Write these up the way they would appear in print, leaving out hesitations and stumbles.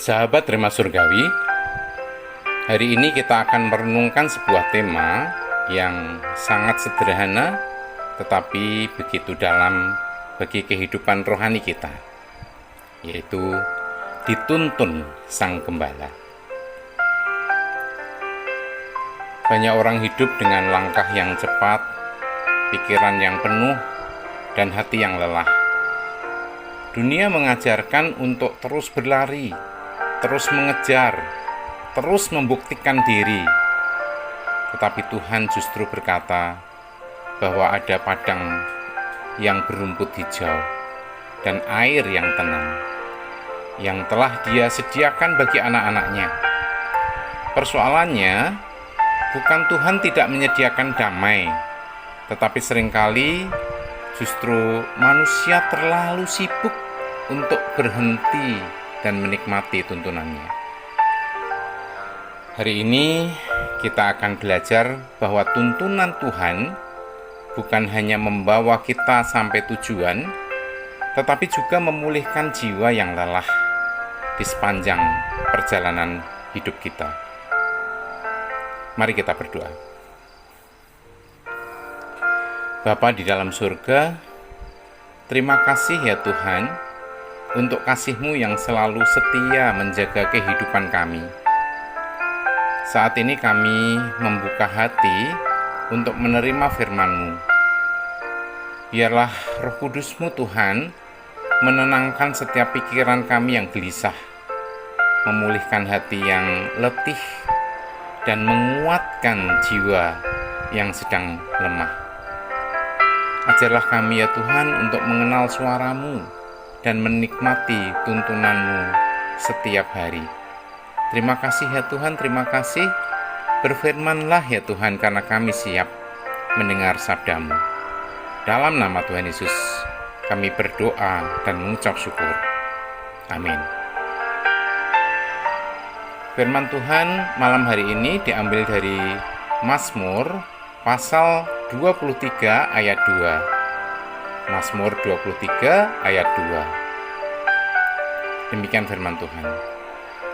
Sahabat Rema Surgawi, hari ini kita akan merenungkan sebuah tema yang sangat sederhana tetapi begitu dalam bagi kehidupan rohani kita, yaitu dituntun Sang Gembala. Banyak orang hidup dengan langkah yang cepat, pikiran yang penuh, dan hati yang lelah. Dunia mengajarkan untuk terus berlari, terus mengejar, terus membuktikan diri. Tetapi Tuhan justru berkata bahwa ada padang yang berumput hijau dan air yang tenang yang telah Dia sediakan bagi anak-anaknya. Persoalannya bukan Tuhan tidak menyediakan damai, tetapi seringkali justru manusia terlalu sibuk untuk berhenti dan menikmati tuntunannya. Hari ini kita akan belajar bahwa tuntunan Tuhan bukan hanya membawa kita sampai tujuan, tetapi juga memulihkan jiwa yang lelah di sepanjang perjalanan hidup kita. Mari kita berdoa. Bapa di dalam surga, terima kasih ya Tuhan untuk kasih-Mu yang selalu setia menjaga kehidupan kami. Saat ini kami membuka hati untuk menerima firman-Mu. Biarlah Roh Kudus-Mu Tuhan menenangkan setiap pikiran kami yang gelisah, memulihkan hati yang letih, dan menguatkan jiwa yang sedang lemah. Ajarlah kami ya Tuhan untuk mengenal suara-Mu dan menikmati tuntunan-Mu setiap hari. Terima kasih ya Tuhan, terima kasih. Berfirman-Lah ya Tuhan, karena kami siap mendengar sabda-Mu. Dalam nama Tuhan Yesus, kami berdoa dan mengucap syukur. Amin. Firman Tuhan malam hari ini diambil dari Mazmur pasal 23 ayat 2. Mazmur 23 ayat 2. Demikian firman Tuhan.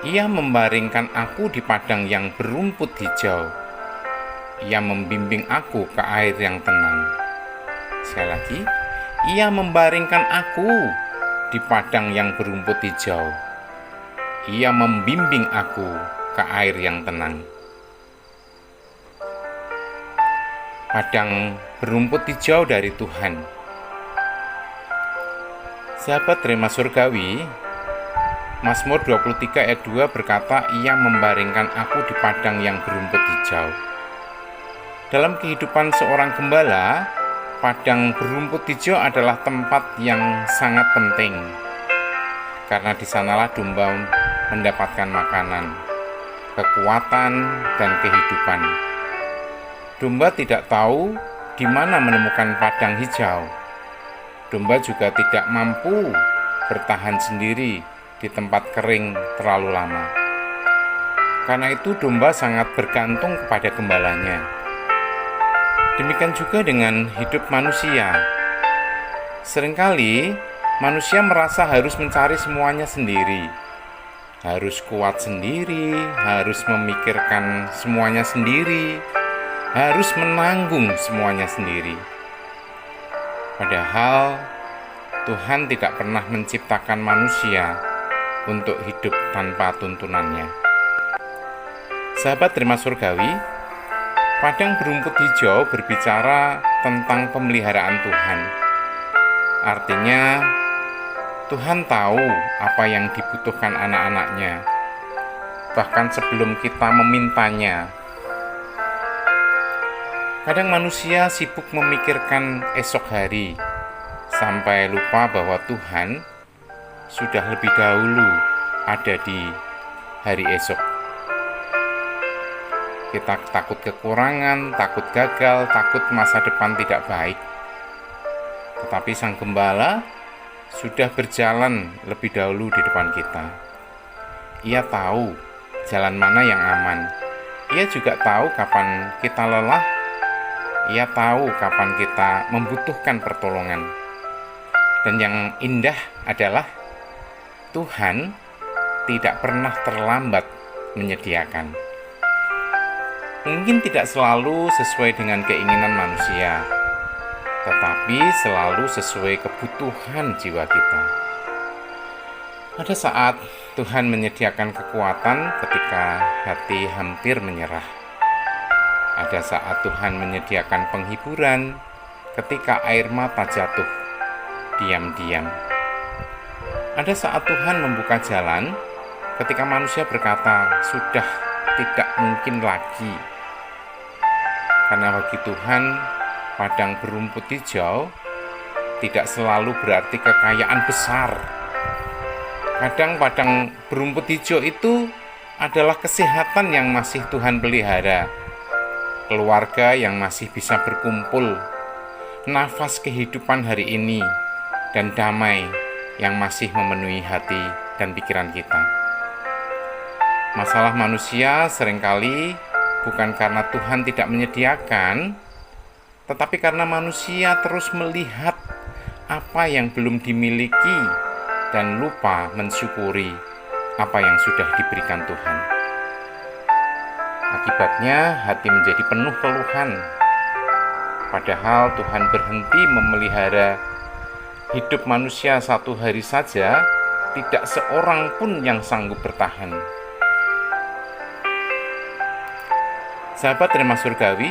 Ia membaringkan aku di padang yang berumput hijau. Ia membimbing aku ke air yang tenang. Sekali lagi, Ia membaringkan aku di padang yang berumput hijau. Ia membimbing aku ke air yang tenang. Padang berumput hijau dari Tuhan. Sahabat Rema Surgawi, Mazmur 23 ayat 2 berkata, Ia membaringkan aku di padang yang berumput hijau. Dalam kehidupan seorang gembala, padang berumput hijau adalah tempat yang sangat penting, karena di sanalah domba mendapatkan makanan, kekuatan, dan kehidupan. Domba tidak tahu di mana menemukan padang hijau. Domba juga tidak mampu bertahan sendiri di tempat kering terlalu lama. Karena itu domba sangat bergantung kepada gembalanya. Demikian juga dengan hidup manusia. Seringkali manusia merasa harus mencari semuanya sendiri, harus kuat sendiri, harus memikirkan semuanya sendiri, harus menanggung semuanya sendiri. Padahal Tuhan tidak pernah menciptakan manusia untuk hidup tanpa tuntunannya. Sahabat Rema Surgawi, padang berumput hijau berbicara tentang pemeliharaan Tuhan. Artinya, Tuhan tahu apa yang dibutuhkan anak-anaknya, bahkan sebelum kita memintanya. Kadang manusia sibuk memikirkan esok hari, sampai lupa bahwa Tuhan sudah lebih dahulu ada di hari esok. Kita takut kekurangan, takut gagal, takut masa depan tidak baik. Tetapi Sang Gembala sudah berjalan lebih dahulu di depan kita. Ia tahu jalan mana yang aman. Ia juga tahu kapan kita lelah. Ia tahu kapan kita membutuhkan pertolongan. Dan yang indah adalah Tuhan tidak pernah terlambat menyediakan. Mungkin tidak selalu sesuai dengan keinginan manusia, tetapi selalu sesuai kebutuhan jiwa kita. Ada saat Tuhan menyediakan kekuatan ketika hati hampir menyerah. Ada saat Tuhan menyediakan penghiburan ketika air mata jatuh diam-diam. Ada saat Tuhan membuka jalan ketika manusia berkata, "Sudah tidak mungkin lagi." Karena bagi Tuhan, padang berumput hijau tidak selalu berarti kekayaan besar. Kadang padang berumput hijau itu adalah kesehatan yang masih Tuhan pelihara, keluarga yang masih bisa berkumpul, nafas kehidupan hari ini, dan damai yang masih memenuhi hati dan pikiran kita. Masalah manusia seringkali bukan karena Tuhan tidak menyediakan, tetapi karena manusia terus melihat apa yang belum dimiliki dan lupa mensyukuri apa yang sudah diberikan Tuhan. Akibatnya hati menjadi penuh keluhan, padahal Tuhan berhenti memelihara hidup manusia satu hari saja, tidak seorang pun yang sanggup bertahan. Sahabat Rema Surgawi,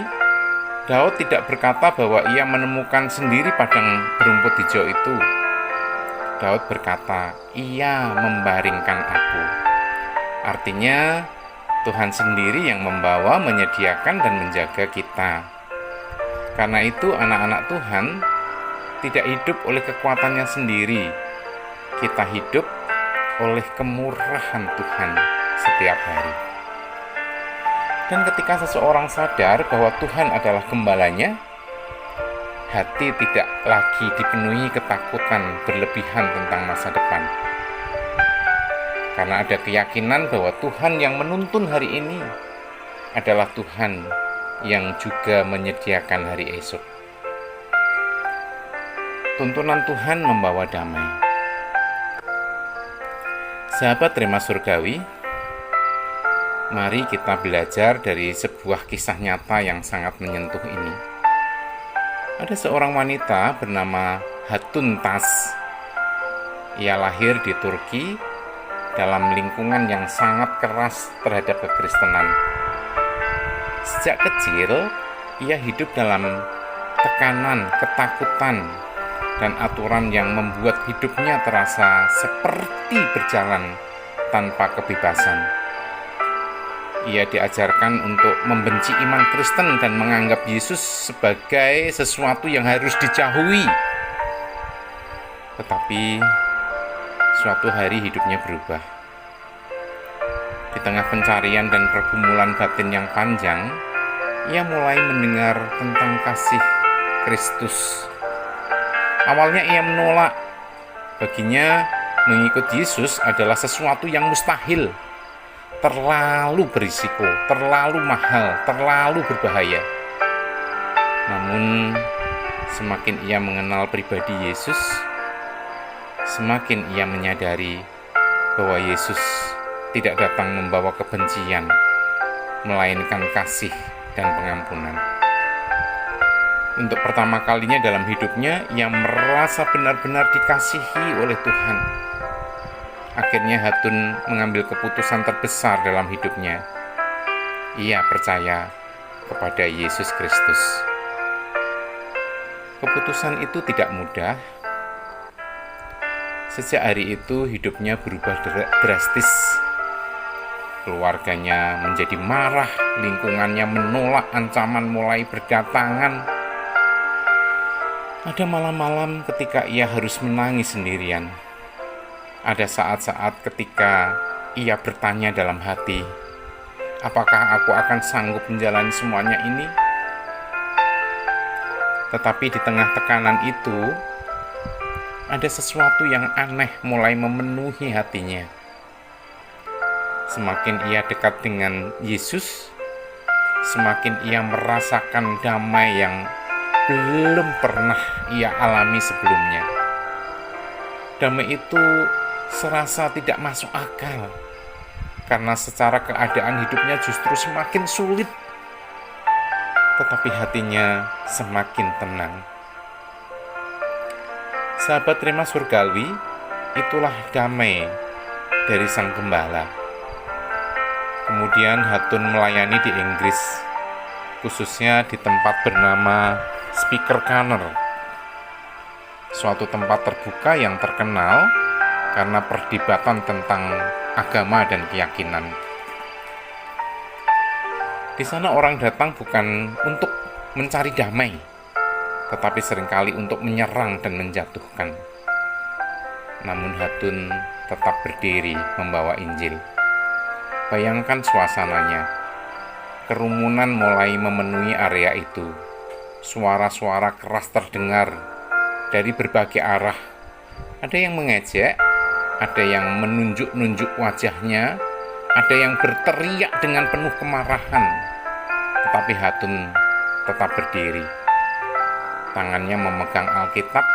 Daud tidak berkata bahwa ia menemukan sendiri padang berumput hijau itu. Daud berkata, "Ia membaringkan aku." Artinya, Tuhan sendiri yang membawa, menyediakan, dan menjaga kita. Karena itu, anak-anak Tuhan tidak hidup oleh kekuatannya sendiri. Kita hidup oleh kemurahan Tuhan setiap hari. Dan ketika seseorang sadar bahwa Tuhan adalah gembalanya, hati tidak lagi dipenuhi ketakutan berlebihan tentang masa depan. Karena ada keyakinan bahwa Tuhan yang menuntun hari ini adalah Tuhan yang juga menyediakan hari esok. Tuntunan Tuhan membawa damai. Sahabat Rema Surgawi, mari kita belajar dari sebuah kisah nyata yang sangat menyentuh ini. Ada seorang wanita bernama Hatun Tas. Ia lahir di Turki dalam lingkungan yang sangat keras terhadap kekristenan. Sejak kecil, ia hidup dalam tekanan, ketakutan, dan aturan yang membuat hidupnya terasa seperti berjalan tanpa kebebasan. Ia diajarkan untuk membenci iman Kristen dan menganggap Yesus sebagai sesuatu yang harus dijauhi. Tetapi suatu hari hidupnya berubah. Di tengah pencarian dan pergumulan batin yang panjang, ia mulai mendengar tentang kasih Kristus. Awalnya ia menolak. Baginya, mengikut Yesus adalah sesuatu yang mustahil, terlalu berisiko, terlalu mahal, terlalu berbahaya. Namun, semakin ia mengenal pribadi Yesus, semakin ia menyadari bahwa Yesus tidak datang membawa kebencian, melainkan kasih dan pengampunan. Untuk pertama kalinya dalam hidupnya, ia merasa benar-benar dikasihi oleh Tuhan. Akhirnya Hatun mengambil keputusan terbesar dalam hidupnya. Ia percaya kepada Yesus Kristus. Keputusan itu tidak mudah. Sejak hari itu hidupnya berubah drastis. Keluarganya menjadi marah, lingkungannya menolak, ancaman mulai berdatangan. Ada malam-malam ketika ia harus menangis sendirian. Ada saat-saat ketika ia bertanya dalam hati, apakah aku akan sanggup menjalani semuanya ini? Tetapi di tengah tekanan itu, ada sesuatu yang aneh mulai memenuhi hatinya. Semakin ia dekat dengan Yesus, semakin ia merasakan damai yang belum pernah ia alami sebelumnya. Damai itu serasa tidak masuk akal. karena secara keadaan hidupnya justru semakin sulit, tetapi hatinya semakin tenang. Sahabat terima surgawi, itulah damai dari Sang Gembala. Kemudian Hatun melayani di Inggris, khususnya di tempat bernama Speaker Corner, suatu tempat terbuka yang terkenal karena perdebatan tentang agama dan keyakinan. Di sana orang datang bukan untuk mencari damai, tetapi seringkali untuk menyerang dan menjatuhkan. Namun Hatun tetap berdiri membawa Injil. Bayangkan suasananya. Kerumunan mulai memenuhi area itu. Suara-suara keras terdengar dari berbagai arah. Ada yang mengejek, ada yang menunjuk-nunjuk wajahnya, ada yang berteriak dengan penuh kemarahan. Tetapi Hatun tetap berdiri. Tangannya memegang Alkitab,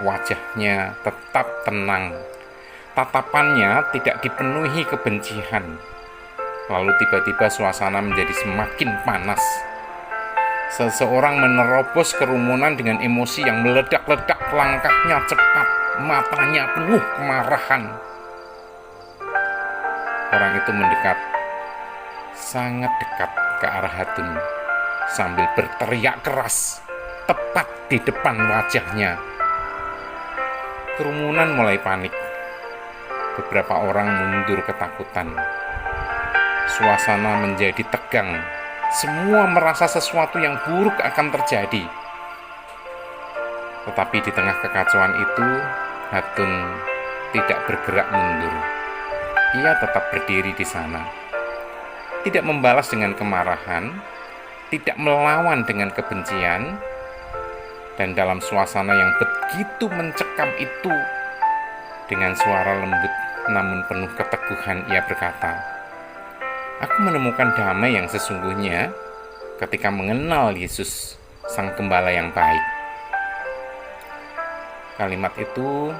wajahnya tetap tenang. Tatapannya tidak dipenuhi kebencian. Lalu tiba-tiba suasana menjadi semakin panas. Seseorang menerobos kerumunan dengan emosi yang meledak-ledak, langkahnya cepat, matanya penuh kemarahan. Orang itu mendekat, sangat dekat ke arah Hatun, sambil berteriak keras, tepat di depan wajahnya. Kerumunan mulai panik. Beberapa orang mundur ketakutan. Suasana menjadi tegang. Semua merasa sesuatu yang buruk akan terjadi. Tetapi di tengah kekacauan itu, Hatun tidak bergerak mundur. Ia tetap berdiri di sana. Tidak membalas dengan kemarahan, tidak melawan dengan kebencian, dan dalam suasana yang begitu mencekam itu, dengan suara lembut namun penuh keteguhan ia berkata, "Aku menemukan damai yang sesungguhnya ketika mengenal Yesus, Sang Gembala yang baik." Kalimat itu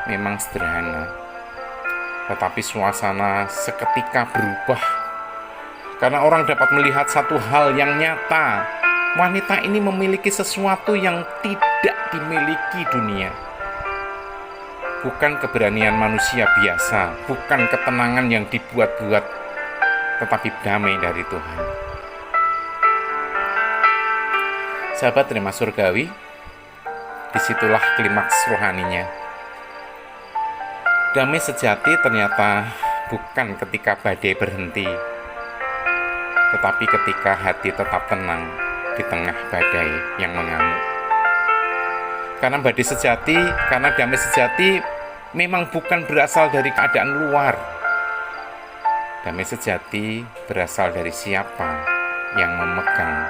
memang sederhana, tetapi suasana seketika berubah. Karena orang dapat melihat satu hal yang nyata. Wanita ini memiliki sesuatu yang tidak dimiliki dunia. Bukan keberanian manusia biasa, bukan ketenangan yang dibuat-buat, tetapi damai dari Tuhan. Sahabat terima surgawi, disitulah klimaks rohaninya. Damai sejati ternyata bukan ketika badai berhenti, tetapi ketika hati tetap tenang di tengah badai yang mengamuk. Karena damai sejati memang bukan berasal dari keadaan luar. Damai sejati berasal dari siapa yang memegang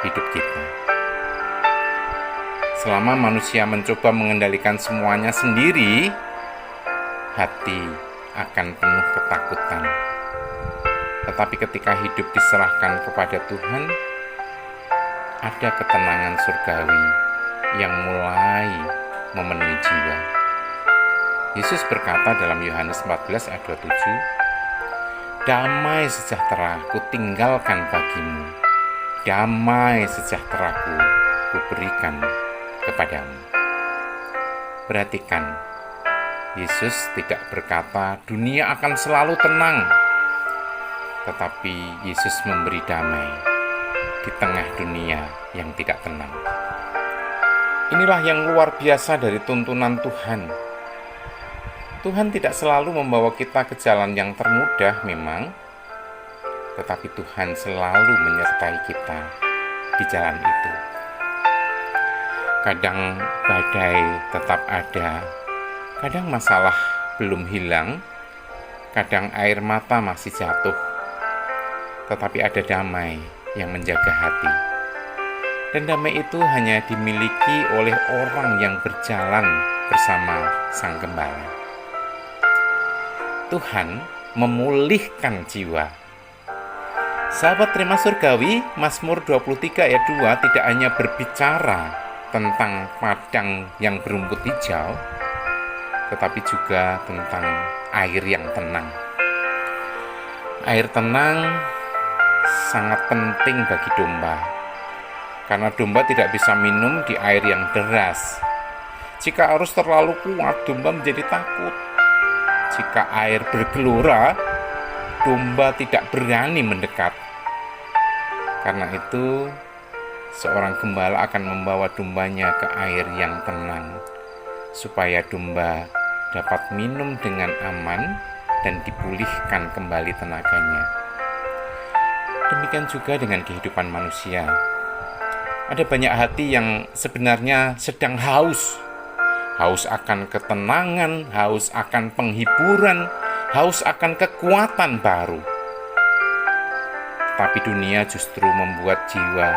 hidup kita. Selama manusia mencoba mengendalikan semuanya sendiri, hati akan penuh ketakutan. Tetapi ketika hidup diserahkan kepada Tuhan, ada ketenangan surgawi yang mulai memenuhi jiwa. Yesus berkata dalam Yohanes 14 ayat 27, "Damai sejahtera ku tinggalkan bagimu, damai sejahteraku ku berikan kepadamu." Perhatikan, Yesus tidak berkata dunia akan selalu tenang, tetapi Yesus memberi damai di tengah dunia yang tidak tenang. Inilah yang luar biasa dari tuntunan Tuhan. Tuhan tidak selalu membawa kita ke jalan yang termudah memang, tetapi Tuhan selalu menyertai kita di jalan itu. Kadang badai tetap ada, kadang masalah belum hilang, kadang air mata masih jatuh, tetapi ada damai yang menjaga hati. Dan damai itu hanya dimiliki oleh orang yang berjalan bersama Sang Gembala. Tuhan memulihkan jiwa. Sahabat terima surgawi, Mazmur 23 ayat 2 tidak hanya berbicara tentang padang yang berumput hijau, tetapi juga tentang air yang tenang. Air tenang sangat penting bagi domba, karena domba tidak bisa minum di air yang deras. Jika arus terlalu kuat, domba menjadi takut. Jika air bergelora, domba tidak berani mendekat. Karena itu, seorang gembala akan membawa dombanya ke air yang tenang, supaya domba dapat minum dengan aman dan dipulihkan kembali tenaganya. Demikian juga dengan kehidupan manusia. Ada banyak hati yang sebenarnya sedang haus akan ketenangan, haus akan penghiburan, haus akan kekuatan baru. Tapi dunia justru membuat jiwa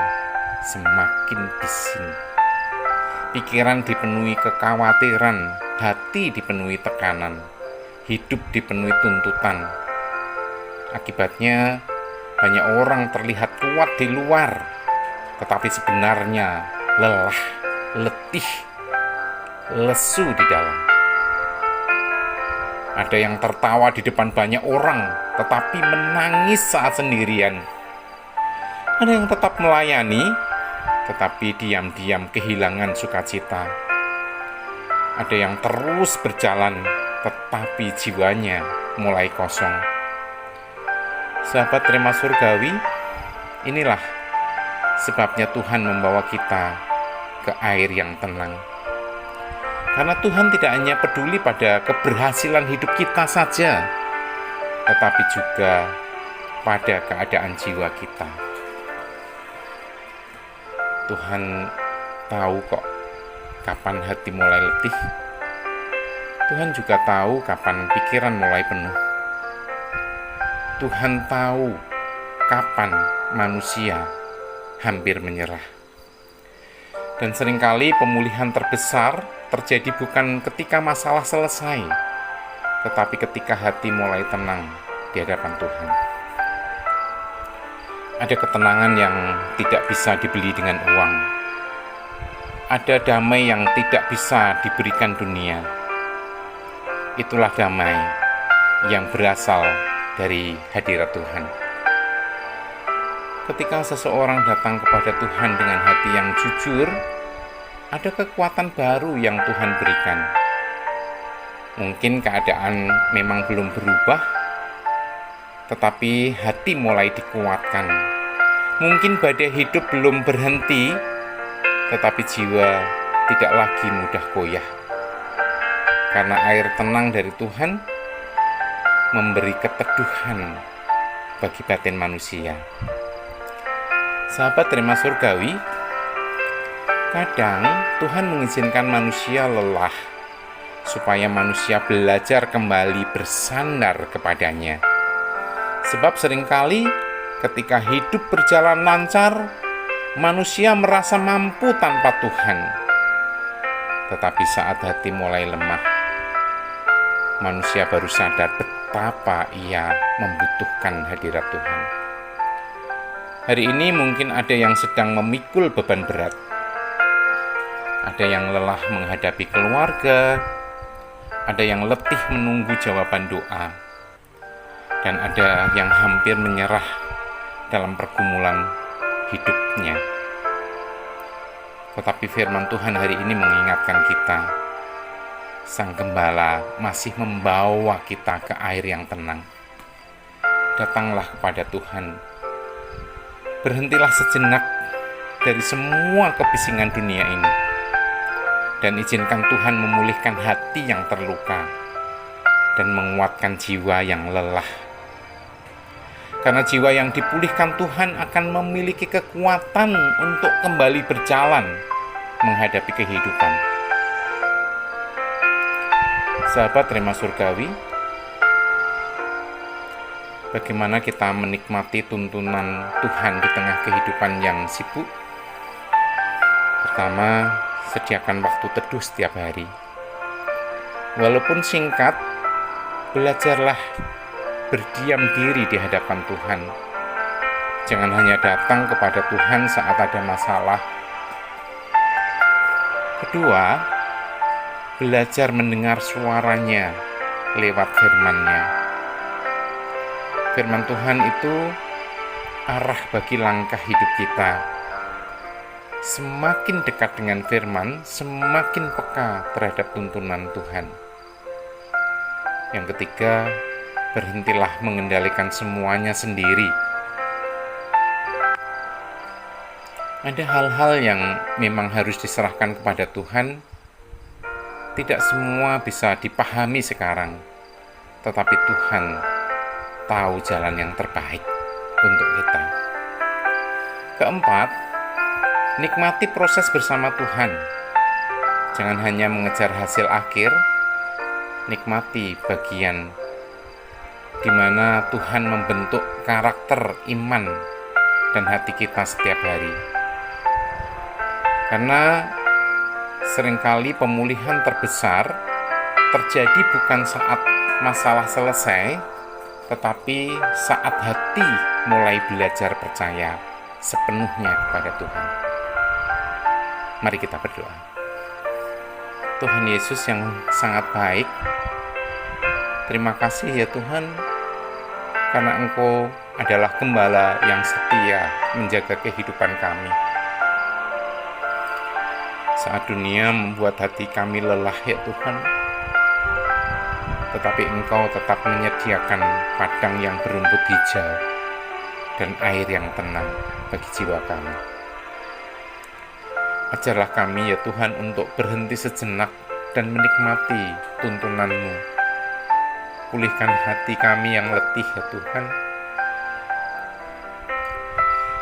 semakin bising. Pikiran dipenuhi kekhawatiran, hati dipenuhi tekanan, hidup dipenuhi tuntutan. Akibatnya banyak orang terlihat kuat di luar, tetapi sebenarnya lelah, letih, lesu di dalam. Ada yang tertawa di depan banyak orang, tetapi menangis saat sendirian. Ada yang tetap melayani, tetapi diam-diam kehilangan sukacita. Ada yang terus berjalan, tetapi jiwanya mulai kosong. Sahabat Rema Surgawi, inilah sebabnya Tuhan membawa kita ke air yang tenang. Karena Tuhan tidak hanya peduli pada keberhasilan hidup kita saja, tetapi juga pada keadaan jiwa kita. Tuhan tahu kok kapan hati mulai letih. Tuhan juga tahu kapan pikiran mulai penuh. Tuhan tahu kapan manusia hampir menyerah. Dan seringkali pemulihan terbesar terjadi bukan ketika masalah selesai, tetapi ketika hati mulai tenang di hadapan Tuhan. Ada ketenangan yang tidak bisa dibeli dengan uang. Ada damai yang tidak bisa diberikan dunia. Itulah damai yang berasal dari hadirat Tuhan. Ketika seseorang datang kepada Tuhan dengan hati yang jujur, ada kekuatan baru yang Tuhan berikan. Mungkin keadaan memang belum berubah, tetapi hati mulai dikuatkan. Mungkin badai hidup belum berhenti, tetapi jiwa tidak lagi mudah goyah. Karena air tenang dari Tuhan memberi keteduhan bagi batin manusia. Sahabat Rema Surgawi, kadang Tuhan mengizinkan manusia lelah supaya manusia belajar kembali bersandar kepadanya. Sebab seringkali ketika hidup berjalan lancar, manusia merasa mampu tanpa Tuhan. Tetapi saat hati mulai lemah, manusia baru sadar betapa ia membutuhkan hadirat Tuhan. Hari ini mungkin ada yang sedang memikul beban berat. Ada yang lelah menghadapi keluarga, ada yang letih menunggu jawaban doa, dan ada yang hampir menyerah dalam pergumulan hidupnya. Tetapi firman Tuhan hari ini mengingatkan kita, Sang Gembala masih membawa kita ke air yang tenang. Datanglah kepada Tuhan. Berhentilah sejenak dari semua kebisingan dunia ini, dan izinkan Tuhan memulihkan hati yang terluka dan menguatkan jiwa yang lelah. Karena jiwa yang dipulihkan Tuhan akan memiliki kekuatan untuk kembali berjalan menghadapi kehidupan. Sahabat Rema Surgawi, bagaimana kita menikmati tuntunan Tuhan di tengah kehidupan yang sibuk? Pertama, sediakan waktu teduh setiap hari. Walaupun singkat, belajarlah berdiam diri di hadapan Tuhan. Jangan hanya datang kepada Tuhan saat ada masalah. Kedua, belajar mendengar suaranya lewat firman-Nya. Firman Tuhan itu arah bagi langkah hidup kita. Semakin dekat dengan firman, semakin peka terhadap tuntunan Tuhan. Yang ketiga, berhentilah mengendalikan semuanya sendiri. Ada hal-hal yang memang harus diserahkan kepada Tuhan. Tidak semua bisa dipahami sekarang, tetapi Tuhan tahu jalan yang terbaik untuk kita. Keempat, nikmati proses bersama Tuhan. Jangan hanya mengejar hasil akhir, nikmati bagian di mana Tuhan membentuk karakter iman dan hati kita setiap hari. Karena seringkali pemulihan terbesar terjadi bukan saat masalah selesai, tetapi saat hati mulai belajar percaya sepenuhnya kepada Tuhan. Mari kita berdoa. Tuhan Yesus yang sangat baik, terima kasih ya Tuhan, karena Engkau adalah gembala yang setia menjaga kehidupan kami. Saat dunia membuat hati kami lelah ya Tuhan, tetapi Engkau tetap menyediakan padang yang berumput hijau dan air yang tenang bagi jiwa kami. Ajarlah kami ya Tuhan untuk berhenti sejenak dan menikmati tuntunan-Mu. Pulihkan hati kami yang letih ya Tuhan.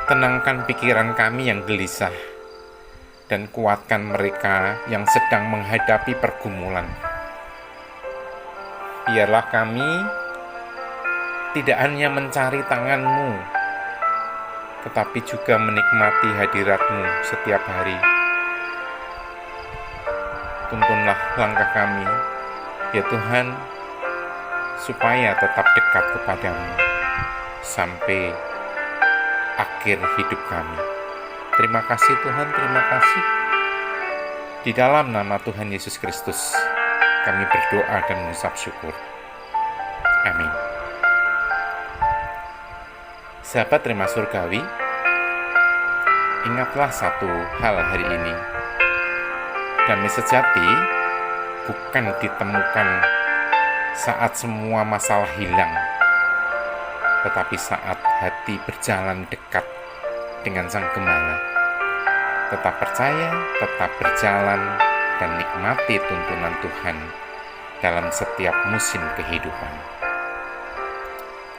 Tenangkan pikiran kami yang gelisah, dan kuatkan mereka yang sedang menghadapi pergumulan. Biarlah kami tidak hanya mencari tangan-Mu, tetapi juga menikmati hadirat-Mu setiap hari. Tuntunlah langkah kami, ya Tuhan, supaya tetap dekat kepada-Mu sampai akhir hidup kami. Terima kasih Tuhan, terima kasih. Di dalam nama Tuhan Yesus Kristus, kami berdoa dan mengucap syukur. Amin. Sahabat Rema Surgawi, ingatlah satu hal hari ini. Damai sejati bukan ditemukan saat semua masalah hilang, tetapi saat hati berjalan dekat dengan Sang Gembala. Tetap percaya, tetap berjalan, dan nikmati tuntunan Tuhan dalam setiap musim kehidupan.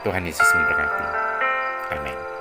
Tuhan Yesus memberkati. Amin.